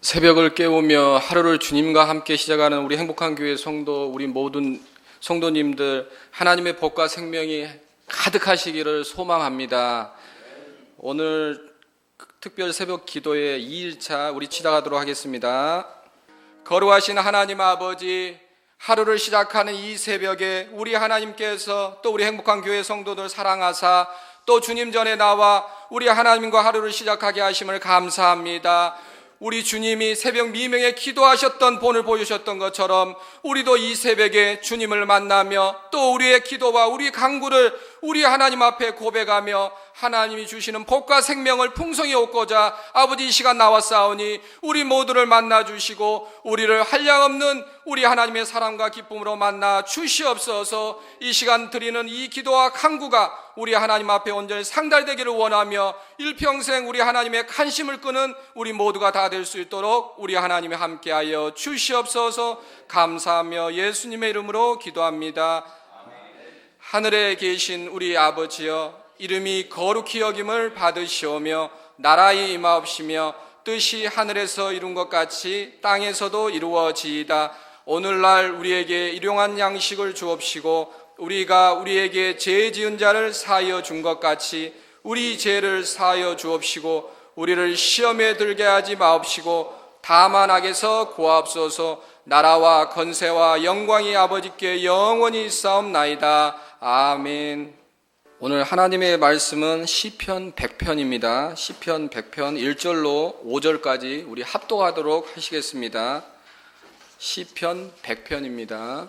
새벽을 깨우며 하루를 주님과 함께 시작하는 우리 행복한 교회 성도, 우리 모든 성도님들 하나님의 복과 생명이 가득하시기를 소망합니다. 오늘 특별 새벽 기도의 2일차 우리 시작하도록 하겠습니다. 거룩하신 하나님 아버지, 하루를 시작하는 이 새벽에 우리 하나님께서 또 우리 행복한 교회 성도들 사랑하사 또 주님 전에 나와 우리 하나님과 하루를 시작하게 하심을 감사합니다. 우리 주님이 새벽 미명에 기도하셨던 본을 보여주셨던 것처럼 우리도 이 새벽에 주님을 만나며 또 우리의 기도와 우리 간구를 우리 하나님 앞에 고백하며 하나님이 주시는 복과 생명을 풍성히 얻고자 아버지 이 시간 나왔사오니 우리 모두를 만나 주시고 우리를 한량없는 우리 하나님의 사랑과 기쁨으로 만나 주시옵소서. 이 시간 드리는 이 기도와 간구가 우리 하나님 앞에 온전히 상달되기를 원하며 일평생 우리 하나님의 간심을 끄는 우리 모두가 다 될 수 있도록 우리 하나님이 함께하여 주시옵소서. 감사하며 예수님의 이름으로 기도합니다. 하늘에 계신 우리 아버지여, 이름이 거룩히 여김을 받으시오며 나라의 임하옵시며 뜻이 하늘에서 이룬 것 같이 땅에서도 이루어지이다. 오늘날 우리에게 일용할 양식을 주옵시고 우리가 우리에게 죄 지은 자를 사하여 준 것 같이 우리 죄를 사하여 주옵시고 우리를 시험에 들게 하지 마옵시고 다만 악에서 구하옵소서. 나라와 건세와 영광이 아버지께 영원히 있사옵나이다. 아멘. 오늘 하나님의 말씀은 시편 100편입니다. 시편 100편 1절로 5절까지 우리 합독하도록 하시겠습니다. 시편 100편입니다.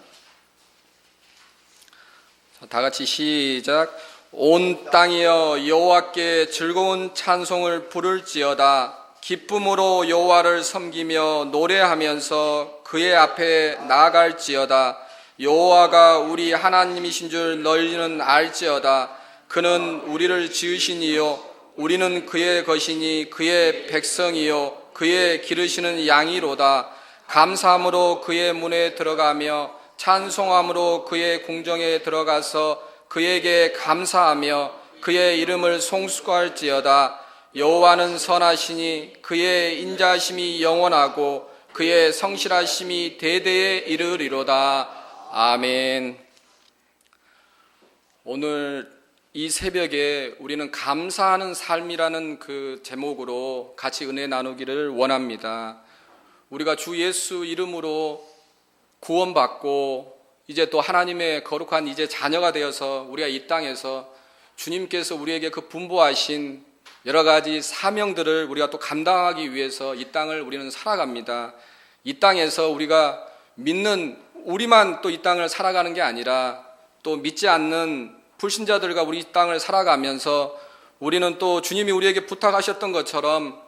다 같이 시작. 온 땅이여 여호와께 즐거운 찬송을 부를지어다. 기쁨으로 여호와를 섬기며 노래하면서 그의 앞에 나아갈지어다. 여호와가 우리 하나님이신 줄 너희는 알지어다. 그는 우리를 지으신 이요 우리는 그의 것이니 그의 백성이요 그의 기르시는 양이로다. 감사함으로 그의 문에 들어가며 찬송함으로 그의 궁정에 들어가서 그에게 감사하며 그의 이름을 송축할지어다. 여호와는 선하시니 그의 인자하심이 영원하고 그의 성실하심이 대대에 이르리로다. 아멘. 오늘 이 새벽에 우리는 감사하는 삶이라는 그 제목으로 같이 은혜 나누기를 원합니다. 우리가 주 예수 이름으로 구원받고 이제 또 하나님의 거룩한 이제 자녀가 되어서 우리가 이 땅에서 주님께서 우리에게 그 분부하신 여러 가지 사명들을 우리가 또 감당하기 위해서 이 땅을 우리는 살아갑니다. 이 땅에서 우리가 믿는 우리만 또 이 땅을 살아가는 게 아니라 또 믿지 않는 불신자들과 우리 이 땅을 살아가면서 우리는 또 주님이 우리에게 부탁하셨던 것처럼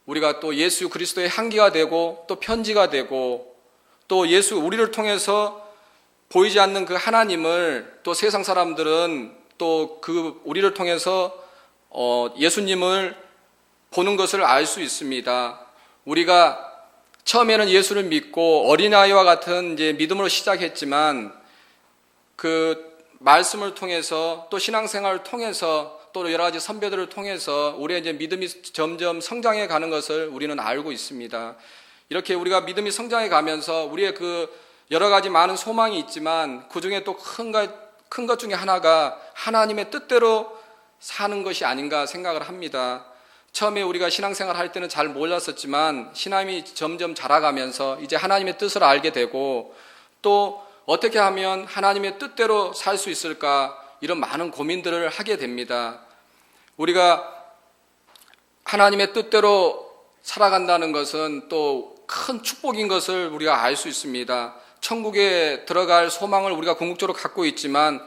우리가 또 예수 그리스도의 향기가 되고 또 편지가 되고 또 예수 우리를 통해서 보이지 않는 그 하나님을 또 세상 사람들은 또 그 우리를 통해서 예수님을 보는 것을 알 수 있습니다. 우리가 처음에는 예수를 믿고 어린아이와 같은 이제 믿음으로 시작했지만 그 말씀을 통해서 또 신앙생활을 통해서 또 여러 가지 선배들을 통해서 우리의 이제 믿음이 점점 성장해 가는 것을 우리는 알고 있습니다. 이렇게 우리가 믿음이 성장해 가면서 우리의 그 여러 가지 많은 소망이 있지만 그 중에 또 큰 것 중에 하나가 하나님의 뜻대로 사는 것이 아닌가 생각을 합니다. 처음에 우리가 신앙생활 할 때는 잘 몰랐었지만 신앙이 점점 자라가면서 이제 하나님의 뜻을 알게 되고 또 어떻게 하면 하나님의 뜻대로 살 수 있을까 이런 많은 고민들을 하게 됩니다. 우리가 하나님의 뜻대로 살아간다는 것은 또 큰 축복인 것을 우리가 알 수 있습니다. 천국에 들어갈 소망을 우리가 궁극적으로 갖고 있지만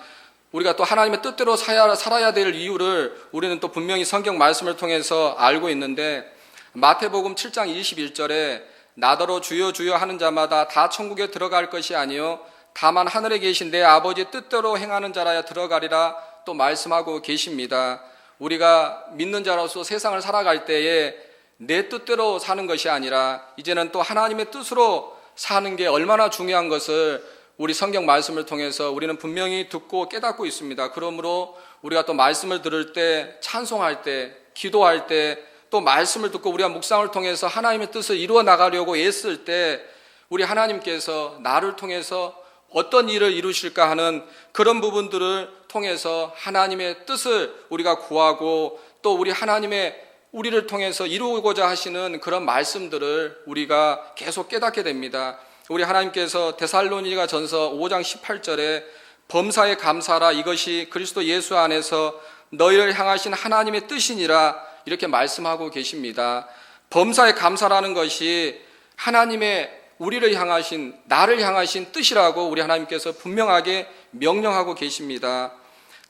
우리가 또 하나님의 뜻대로 살아야 될 이유를 우리는 또 분명히 성경 말씀을 통해서 알고 있는데 마태복음 7장 21절에 나더러 주여 주여 하는 자마다 다 천국에 들어갈 것이 아니요 다만 하늘에 계신 내 아버지 뜻대로 행하는 자라야 들어가리라 또 말씀하고 계십니다. 우리가 믿는 자로서 세상을 살아갈 때에 내 뜻대로 사는 것이 아니라 이제는 또 하나님의 뜻으로 사는 게 얼마나 중요한 것을 우리 성경 말씀을 통해서 우리는 분명히 듣고 깨닫고 있습니다. 그러므로 우리가 또 말씀을 들을 때, 찬송할 때, 기도할 때 또 말씀을 듣고 우리가 묵상을 통해서 하나님의 뜻을 이루어 나가려고 애쓸 때 우리 하나님께서 나를 통해서 어떤 일을 이루실까 하는 그런 부분들을 통해서 하나님의 뜻을 우리가 구하고 또 우리를 통해서 이루고자 하시는 그런 말씀들을 우리가 계속 깨닫게 됩니다. 우리 하나님께서 데살로니가 전서 5장 18절에 범사에 감사하라, 이것이 그리스도 예수 안에서 너희를 향하신 하나님의 뜻이니라, 이렇게 말씀하고 계십니다. 범사에 감사라는 것이 하나님의 우리를 향하신, 나를 향하신 뜻이라고 우리 하나님께서 분명하게 명령하고 계십니다.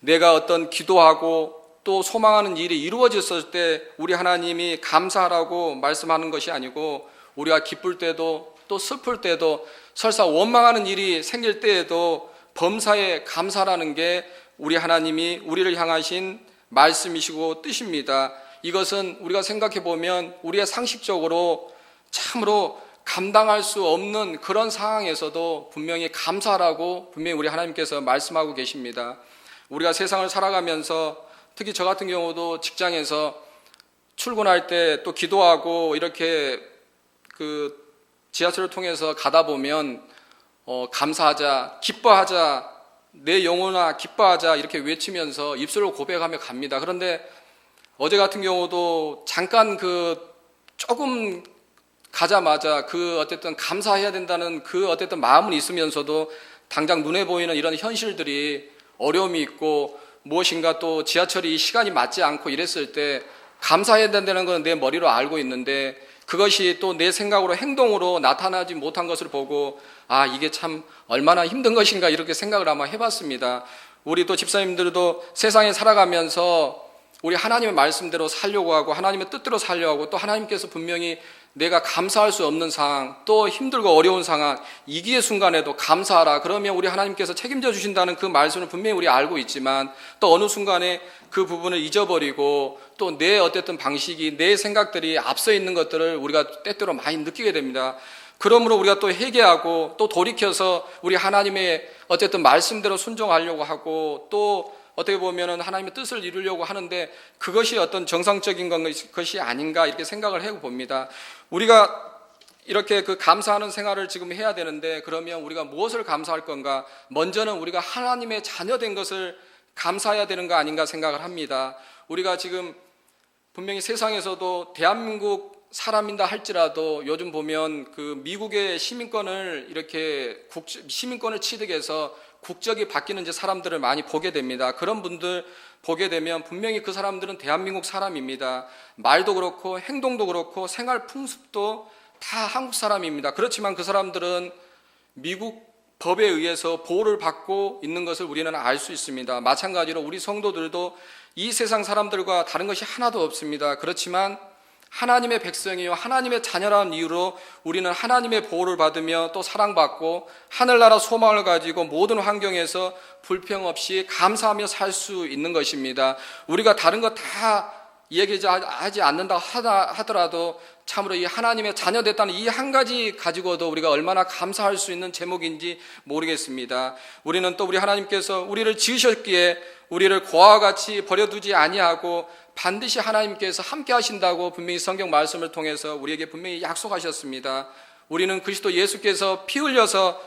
내가 어떤 기도하고 또 소망하는 일이 이루어졌을 때 우리 하나님이 감사하라고 말씀하는 것이 아니고, 우리가 기쁠 때도 또 슬플 때도 설사 원망하는 일이 생길 때에도 범사에 감사라는 게 우리 하나님이 우리를 향하신 말씀이시고 뜻입니다. 이것은 우리가 생각해 보면 우리가 상식적으로 참으로 감당할 수 없는 그런 상황에서도 분명히 감사라고 분명히 우리 하나님께서 말씀하고 계십니다. 우리가 세상을 살아가면서 특히 저 같은 경우도 직장에서 출근할 때 또 기도하고 이렇게 그 지하철을 통해서 가다 보면 감사하자, 기뻐하자, 내 영혼아 기뻐하자 이렇게 외치면서 입술로 고백하며 갑니다. 그런데 어제 같은 경우도 잠깐 조금 가자마자 어쨌든 감사해야 된다는 어쨌든 마음은 있으면서도 당장 눈에 보이는 이런 현실들이 어려움이 있고 무엇인가 또 지하철이 시간이 맞지 않고 이랬을 때 감사해야 된다는 건 내 머리로 알고 있는데 그것이 또 내 생각으로 행동으로 나타나지 못한 것을 보고 이게 참 얼마나 힘든 것인가 이렇게 생각을 아마 해봤습니다. 우리 또 집사님들도 세상에 살아가면서 우리 하나님의 말씀대로 살려고 하고 하나님의 뜻대로 살려고 하고 또 하나님께서 분명히 내가 감사할 수 없는 상황 또 힘들고 어려운 상황 위기의 순간에도 감사하라 그러면 우리 하나님께서 책임져 주신다는 그 말씀을 분명히 우리 알고 있지만 또 어느 순간에 그 부분을 잊어버리고 또 내 어쨌든 방식이 내 생각들이 앞서 있는 것들을 우리가 때때로 많이 느끼게 됩니다. 그러므로 우리가 또 회개하고 또 돌이켜서 우리 하나님의 어쨌든 말씀대로 순종하려고 하고 또 어떻게 보면은 하나님의 뜻을 이루려고 하는데 그것이 어떤 정상적인 것이 아닌가 이렇게 생각을 해봅니다. 우리가 이렇게 감사하는 생활을 지금 해야 되는데 그러면 우리가 무엇을 감사할 건가? 먼저는 우리가 하나님의 자녀된 것을 감사해야 되는 거 아닌가 생각을 합니다. 우리가 지금 분명히 세상에서도 대한민국 사람인다 할지라도 요즘 보면 미국의 시민권을 시민권을 취득해서 국적이 바뀌는 이제 사람들을 많이 보게 됩니다. 그런 분들 보게 되면 분명히 그 사람들은 대한민국 사람입니다. 말도 그렇고 행동도 그렇고 생활 풍습도 다 한국 사람입니다. 그렇지만 그 사람들은 미국 법에 의해서 보호를 받고 있는 것을 우리는 알 수 있습니다. 마찬가지로 우리 성도들도 이 세상 사람들과 다른 것이 하나도 없습니다. 그렇지만 하나님의 백성이요 하나님의 자녀라는 이유로 우리는 하나님의 보호를 받으며 또 사랑받고 하늘나라 소망을 가지고 모든 환경에서 불평 없이 감사하며 살 수 있는 것입니다. 우리가 다른 거 다 얘기하지 않는다 하더라도 참으로 이 하나님의 자녀 됐다는 이 한 가지 가지고도 우리가 얼마나 감사할 수 있는 제목인지 모르겠습니다. 우리는 또 우리 하나님께서 우리를 지으셨기에 우리를 고아와 같이 버려두지 아니하고 반드시 하나님께서 함께 하신다고 분명히 성경 말씀을 통해서 우리에게 분명히 약속하셨습니다. 우리는 그리스도 예수께서 피 흘려서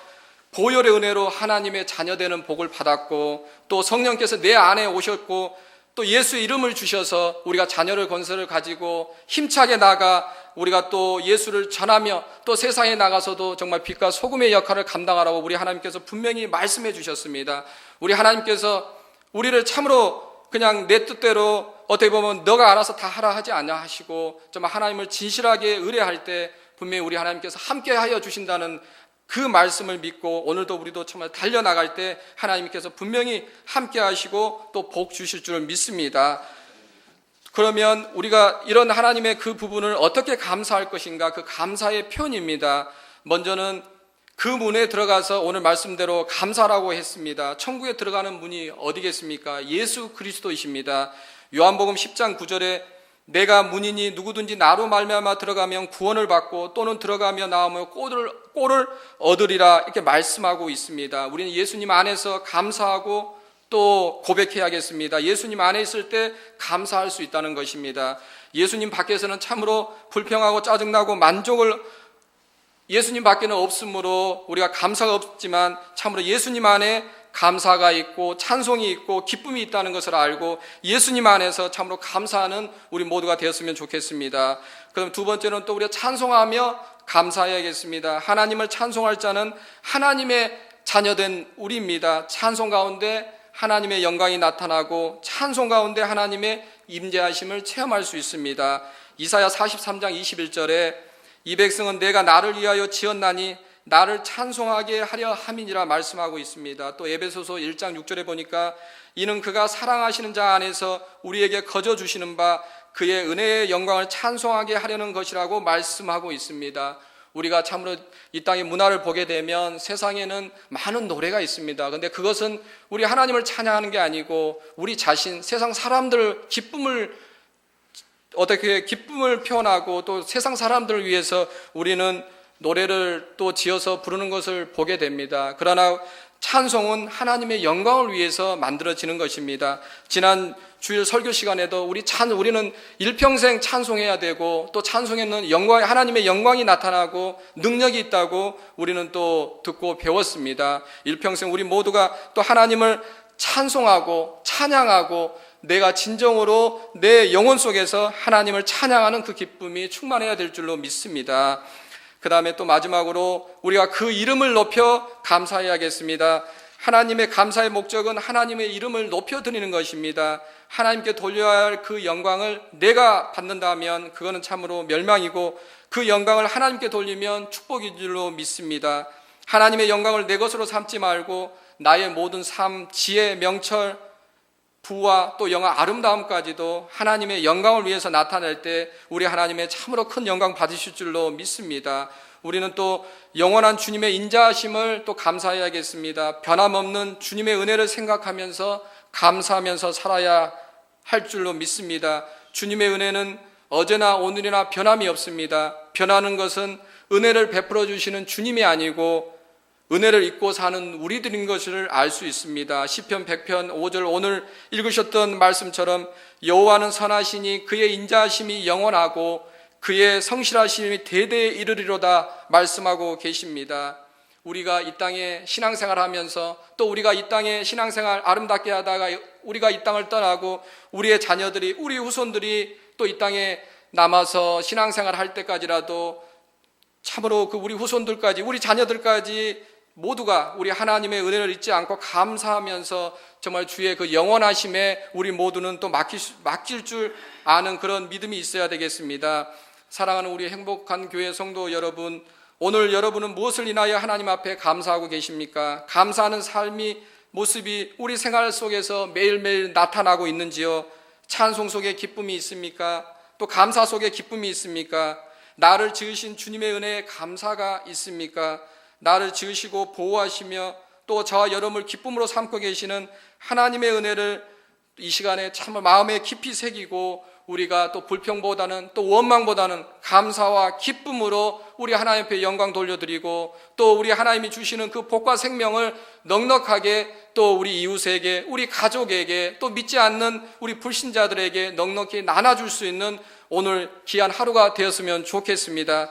보혈의 은혜로 하나님의 자녀되는 복을 받았고 또 성령께서 내 안에 오셨고 또 예수 이름을 주셔서 우리가 자녀를 건설을 가지고 힘차게 나가 우리가 또 예수를 전하며 또 세상에 나가서도 정말 빛과 소금의 역할을 감당하라고 우리 하나님께서 분명히 말씀해 주셨습니다. 우리 하나님께서 우리를 참으로 그냥 내 뜻대로 어떻게 보면 너가 알아서 다 하라 하지 않냐 하시고 정말 하나님을 진실하게 의뢰할 때 분명히 우리 하나님께서 함께 하여 주신다는 그 말씀을 믿고 오늘도 우리도 정말 달려나갈 때 하나님께서 분명히 함께 하시고 또 복 주실 줄 믿습니다. 그러면 우리가 이런 하나님의 그 부분을 어떻게 감사할 것인가 그 감사의 표현입니다. 먼저는 그 문에 들어가서 오늘 말씀대로 감사라고 했습니다. 천국에 들어가는 문이 어디겠습니까? 예수 그리스도이십니다. 요한복음 10장 9절에 내가 문이니 누구든지 나로 말미암아 들어가면 구원을 받고 또는 들어가며 나오며 꼴을 얻으리라 이렇게 말씀하고 있습니다. 우리는 예수님 안에서 감사하고 또 고백해야겠습니다. 예수님 안에 있을 때 감사할 수 있다는 것입니다. 예수님 밖에서는 참으로 불평하고 짜증나고 만족을 예수님 밖에는 없으므로 우리가 감사가 없지만 참으로 예수님 안에 감사가 있고 찬송이 있고 기쁨이 있다는 것을 알고 예수님 안에서 참으로 감사하는 우리 모두가 되었으면 좋겠습니다. 그럼 두 번째는 또 우리가 찬송하며 감사해야겠습니다. 하나님을 찬송할 자는 하나님의 자녀된 우리입니다. 찬송 가운데 하나님의 영광이 나타나고 찬송 가운데 하나님의 임재하심을 체험할 수 있습니다. 이사야 43장 21절에 이 백성은 내가 나를 위하여 지었나니 나를 찬송하게 하려 함이니라 말씀하고 있습니다. 또 에베소서 1장 6절에 보니까 이는 그가 사랑하시는 자 안에서 우리에게 거저 주시는 바 그의 은혜의 영광을 찬송하게 하려는 것이라고 말씀하고 있습니다. 우리가 참으로 이 땅의 문화를 보게 되면 세상에는 많은 노래가 있습니다. 그런데 그것은 우리 하나님을 찬양하는 게 아니고 우리 자신, 세상 사람들 기쁨을 표현하고 또 세상 사람들을 위해서 우리는 노래를 또 지어서 부르는 것을 보게 됩니다. 그러나 찬송은 하나님의 영광을 위해서 만들어지는 것입니다. 지난 주일 설교 시간에도 우리는 일평생 찬송해야 되고 또 찬송에는 하나님의 영광이 나타나고 능력이 있다고 우리는 또 듣고 배웠습니다. 일평생 우리 모두가 또 하나님을 찬송하고 찬양하고 내가 진정으로 내 영혼 속에서 하나님을 찬양하는 그 기쁨이 충만해야 될 줄로 믿습니다. 그 다음에 또 마지막으로 우리가 그 이름을 높여 감사해야겠습니다. 하나님의 감사의 목적은 하나님의 이름을 높여드리는 것입니다. 하나님께 돌려야 할 그 영광을 내가 받는다면 그거는 참으로 멸망이고 그 영광을 하나님께 돌리면 축복인 줄로 믿습니다. 하나님의 영광을 내 것으로 삼지 말고 나의 모든 삶, 지혜, 명철, 부와 또 영화 아름다움까지도 하나님의 영광을 위해서 나타낼 때 우리 하나님의 참으로 큰 영광 받으실 줄로 믿습니다. 우리는 또 영원한 주님의 인자하심을 또 감사해야겠습니다. 변함없는 주님의 은혜를 생각하면서 감사하면서 살아야 할 줄로 믿습니다. 주님의 은혜는 어제나 오늘이나 변함이 없습니다. 변하는 것은 은혜를 베풀어 주시는 주님이 아니고 은혜를 잊고 사는 우리들인 것을 알 수 있습니다. 시편 100편 5절 오늘 읽으셨던 말씀처럼 여호와는 선하시니 그의 인자하심이 영원하고 그의 성실하심이 대대에 이르리로다 말씀하고 계십니다. 우리가 이 땅에 신앙생활하면서 또 우리가 이 땅에 신앙생활 아름답게 하다가 우리가 이 땅을 떠나고 우리의 자녀들이 우리 후손들이 또 이 땅에 남아서 신앙생활 할 때까지라도 참으로 그 우리 후손들까지 우리 자녀들까지 모두가 우리 하나님의 은혜를 잊지 않고 감사하면서 정말 주의 그 영원하심에 우리 모두는 또 맡길 줄 아는 그런 믿음이 있어야 되겠습니다. 사랑하는 우리 행복한 교회 성도 여러분, 오늘 여러분은 무엇을 인하여 하나님 앞에 감사하고 계십니까? 감사하는 삶이 모습이 우리 생활 속에서 매일매일 나타나고 있는지요? 찬송 속에 기쁨이 있습니까? 또 감사 속에 기쁨이 있습니까? 나를 지으신 주님의 은혜에 감사가 있습니까? 나를 지으시고 보호하시며 또 저와 여러분을 기쁨으로 삼고 계시는 하나님의 은혜를 이 시간에 참 마음에 깊이 새기고 우리가 또 불평보다는 또 원망보다는 감사와 기쁨으로 우리 하나님 앞에 영광 돌려드리고 또 우리 하나님이 주시는 그 복과 생명을 넉넉하게 또 우리 이웃에게 우리 가족에게 또 믿지 않는 우리 불신자들에게 넉넉히 나눠줄 수 있는 오늘 귀한 하루가 되었으면 좋겠습니다.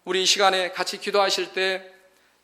우리 이 시간에 같이 기도하실 때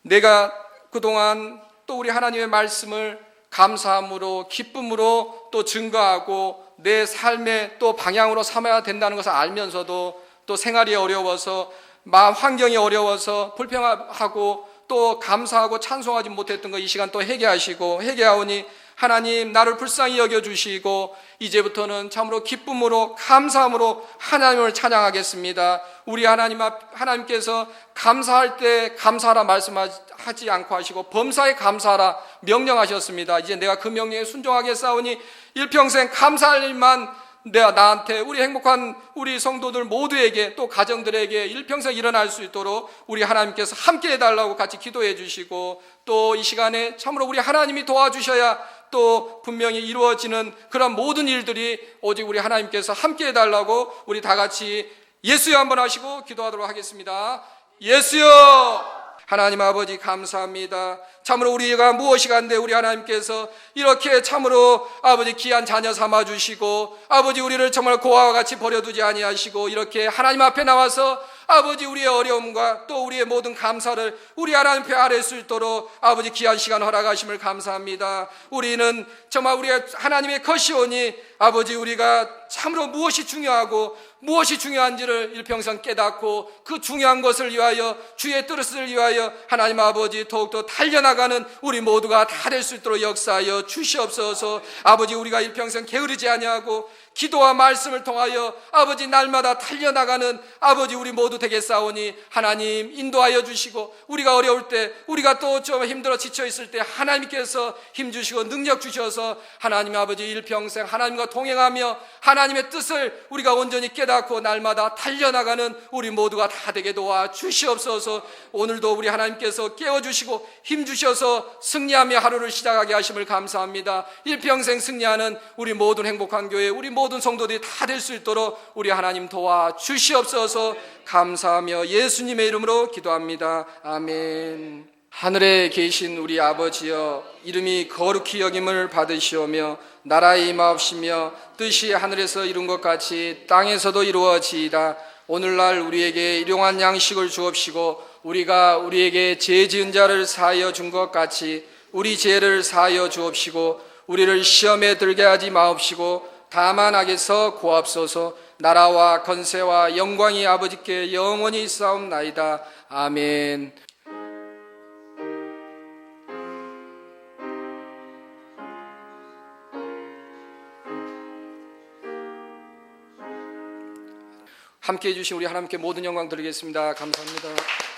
내가 그동안 또 우리 하나님의 말씀을 감사함으로 기쁨으로 또 증거하고 내 삶의 또 방향으로 삼아야 된다는 것을 알면서도 또 생활이 어려워서 환경이 어려워서 불평하고 또 감사하고 찬송하지 못했던 거 이 시간 또 회개하오니 하나님 나를 불쌍히 여겨주시고 이제부터는 참으로 기쁨으로 감사함으로 하나님을 찬양하겠습니다. 우리 하나님께서 감사할 때 감사하라 말씀하지 않고 하시고 범사에 감사하라 명령하셨습니다. 이제 내가 그 명령에 순종하게 싸우니 일평생 감사할 일만 내가 나한테 우리 행복한 우리 성도들 모두에게 또 가정들에게 일평생 일어날 수 있도록 우리 하나님께서 함께 해달라고 같이 기도해 주시고 또 이 시간에 참으로 우리 하나님이 도와주셔야 또 분명히 이루어지는 그런 모든 일들이 오직 우리 하나님께서 함께 해달라고 우리 다 같이 예수여 한번 하시고 기도하도록 하겠습니다. 예수여, 하나님 아버지 감사합니다. 참으로 우리가 무엇이 간데 우리 하나님께서 이렇게 참으로 아버지 귀한 자녀 삼아주시고 아버지 우리를 정말 고아와 같이 버려두지 아니하시고 이렇게 하나님 앞에 나와서 아버지 우리의 어려움과 또 우리의 모든 감사를 우리 하나님 배 아래 수 있도록 아버지 귀한 시간 허락하심을 감사합니다. 우리는 정말 우리의 하나님의 것이오니 아버지 우리가 참으로 무엇이 중요하고 무엇이 중요한지를 일평생 깨닫고 그 중요한 것을 위하여 주의 뜻을 위하여 하나님 아버지 더욱더 달려나가는 우리 모두가 다 될 수 있도록 역사하여 주시옵소서. 아버지 우리가 일평생 게으르지 아니하고 기도와 말씀을 통하여 아버지 날마다 달려나가는 아버지 우리 모두 되겠사오니 하나님 인도하여 주시고 우리가 어려울 때 우리가 또 좀 힘들어 지쳐 있을 때 하나님께서 힘주시고 능력 주셔서 하나님 아버지 일평생 하나님과 동행하며 하나님의 뜻을 우리가 온전히 깨닫고 날마다 달려나가는 우리 모두가 다 되게 도와 주시옵소서. 오늘도 우리 하나님께서 깨워주시고 힘주셔서 승리하며 하루를 시작하게 하심을 감사합니다. 일평생 승리하는 우리 모든 행복한 교회 우리 모든 성도들이 다 될 수 있도록 우리 하나님 도와 주시옵소서. 감사하며 예수님의 이름으로 기도합니다. 아멘. 하늘에 계신 우리 아버지여, 이름이 거룩히 여김을 받으시오며 나라의 임하옵시며 뜻이 하늘에서 이룬 것 같이 땅에서도 이루어지이다. 오늘날 우리에게 일용할 양식을 주옵시고 우리가 우리에게 죄 지은 자를 사하여 준 것 같이 우리 죄를 사하여 주옵시고 우리를 시험에 들게 하지 마옵시고 다만 악에서 구하옵소서. 나라와 권세와 영광이 아버지께 영원히 있사옵나이다. 아멘. 함께해 주신 우리 하나님께 모든 영광 드리겠습니다. 감사합니다.